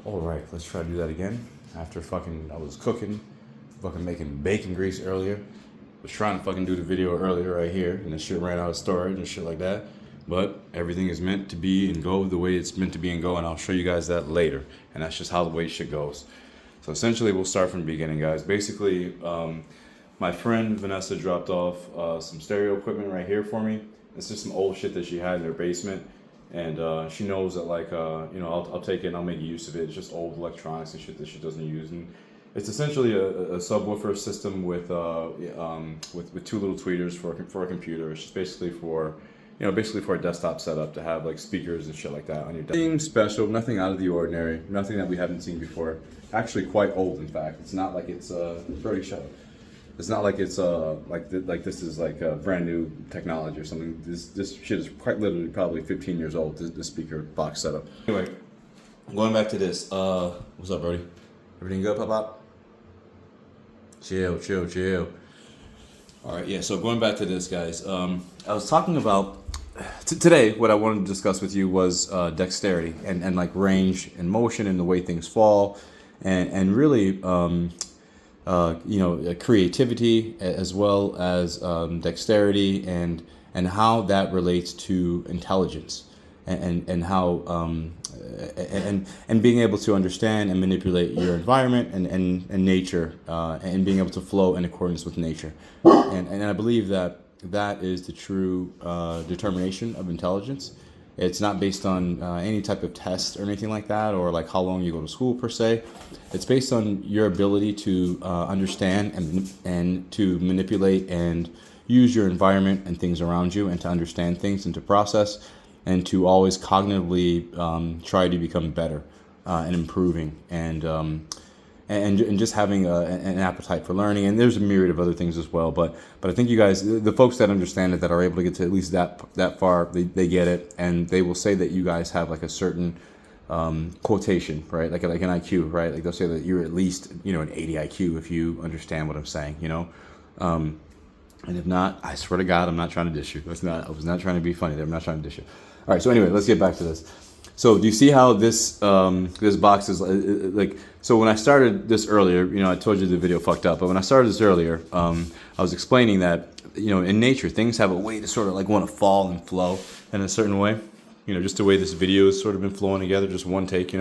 All right, let's try to do that again. After I was cooking, making bacon grease earlier. Was trying to do the video earlier right here, and the shit ran out of storage and shit like that. But everything is meant to be and go the way it's meant to be and go, and I'll show you guys that later. And that's just how the way shit goes. So essentially, we'll start from the beginning, guys. Basically, my friend Vanessa dropped off some stereo equipment right here for me. It's just some old shit that she had in her basement. And she knows that, I'll take it and I'll make use of it. It's just old electronics and shit that she doesn't use. And it's essentially a subwoofer system with two little tweeters for a computer. It's just basically for a desktop setup to have like speakers and shit like that on your desk. Nothing special, nothing out of the ordinary, nothing that we haven't seen before. Actually, quite old, in fact. It's not like it's Brody, shut up. It's not like it's like this is like a brand new technology or something. This shit is quite literally probably 15 years old. This speaker box setup. Anyway, going back to this. What's up, Brody? Everything good, Pop? Chill. All right, yeah. So going back to this, guys. I was talking about today. What I wanted to discuss with you was dexterity and like range and motion and the way things fall, and really. Creativity as well as dexterity and how that relates to intelligence and how and being able to understand and manipulate your environment and nature and being able to flow in accordance with nature. And I believe that is the true determination of intelligence. It's not based on any type of test or anything like that, or like how long you go to school per se. It's based on your ability to understand and to manipulate and use your environment and things around you, and to understand things and to process, and to always cognitively try to become better and improving and just having an appetite for learning. And there's a myriad of other things as well. But I think you guys, the folks that understand it, that are able to get to at least that far, they get it. And they will say that you guys have like a certain quotation, right? Like an IQ, right? Like they'll say that you're at least, an 80 IQ if you understand what I'm saying, And if not, I swear to God, I'm not trying to dish you. I was not trying to be funny there. I'm not trying to dish you. All right, so anyway, let's get back to this. So do you see how this box is like? So when I started this earlier, I told you the video fucked up. But when I started this earlier, I was explaining that in nature things have a way to sort of like want to fall and flow in a certain way. Just the way this video has sort of been flowing together, just one take.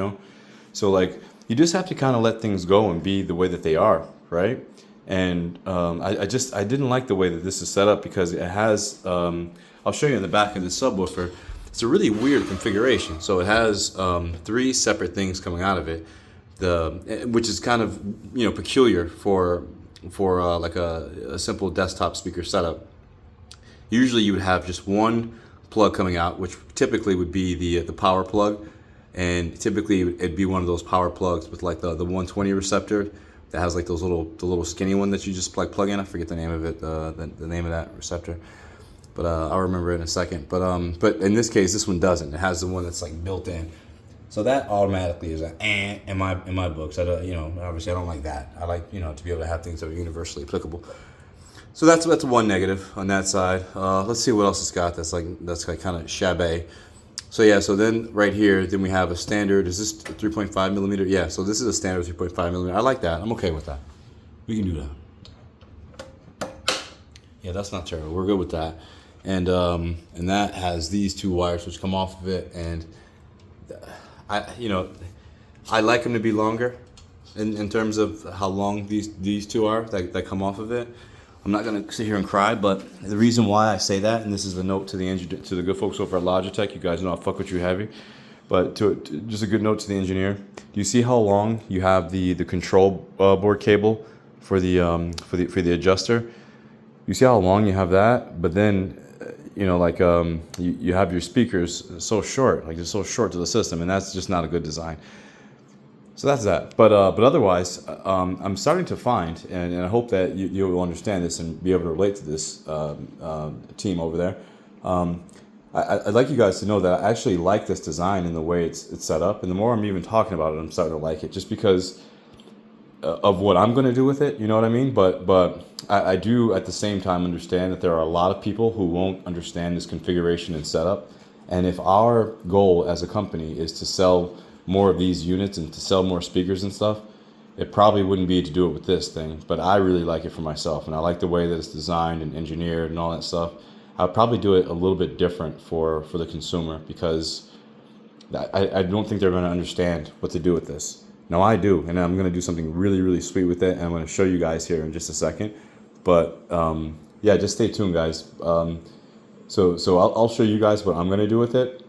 So like you just have to kind of let things go and be the way that they are, right? And I didn't like the way that this is set up because it has. I'll show you in the back of the subwoofer. It's a really weird configuration. So it has 3 separate things coming out of it, which is kind of peculiar for like a simple desktop speaker setup. Usually you would have just one plug coming out, which typically would be the power plug, and typically it'd be one of those power plugs with like the 120 receptor that has like the little skinny one that you just like plug in. I forget the name of it, the name of that receptor. But I'll remember it in a second. But in this case, this one doesn't. It has the one that's like built in. So that automatically is in my books. Obviously I don't like that. I like to be able to have things that are universally applicable. So that's one negative on that side. Let's see what else it's got. That's like kind of shabby. So yeah. So then right here, then we have a standard. Is this 3.5 millimeter? Yeah. So this is a standard 3.5 millimeter. I like that. I'm okay with that. We can do that. Yeah, that's not terrible. We're good with that. And that has these 2 wires which come off of it, and I like them to be longer in terms of how long these 2 are that come off of it. I'm not gonna sit here and cry, but the reason why I say that, and this is a note to the good folks over at Logitech. You guys know I fuck with you heavy, but just a good note to the engineer. Do you see how long you have the control board cable for the adjuster? You see how long you have that, but then you have your speakers so short, like they're so short to the system, and that's just not a good design. So that's that. But otherwise, I'm starting to find, and I hope that you will understand this and be able to relate to this team over there. I'd like you guys to know that I actually like this design and the way it's set up. And the more I'm even talking about it, I'm starting to like it, just because of what I'm going to do with it. You know what I mean? But I do at the same time understand that there are a lot of people who won't understand this configuration and setup. And if our goal as a company is to sell more of these units and to sell more speakers and stuff, it probably wouldn't be to do it with this thing, but I really like it for myself, and I like the way that it's designed and engineered and all that stuff. I'll probably do it a little bit different for the consumer, because I don't think they're going to understand what to do with this. Now I do, and I'm going to do something really, really sweet with it, and I'm going to show you guys here in just a second. But yeah, just stay tuned, guys. So I'll show you guys what I'm going to do with it,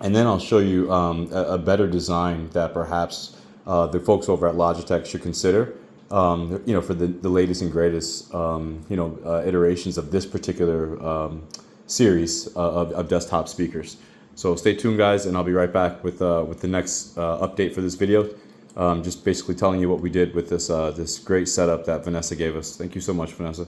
and then I'll show you a better design that perhaps the folks over at Logitech should consider, for the latest and greatest, iterations of this particular series of desktop speakers. So stay tuned, guys, and I'll be right back with the next update for this video. Just basically telling you what we did with this great setup that Vanessa gave us. Thank you so much, Vanessa.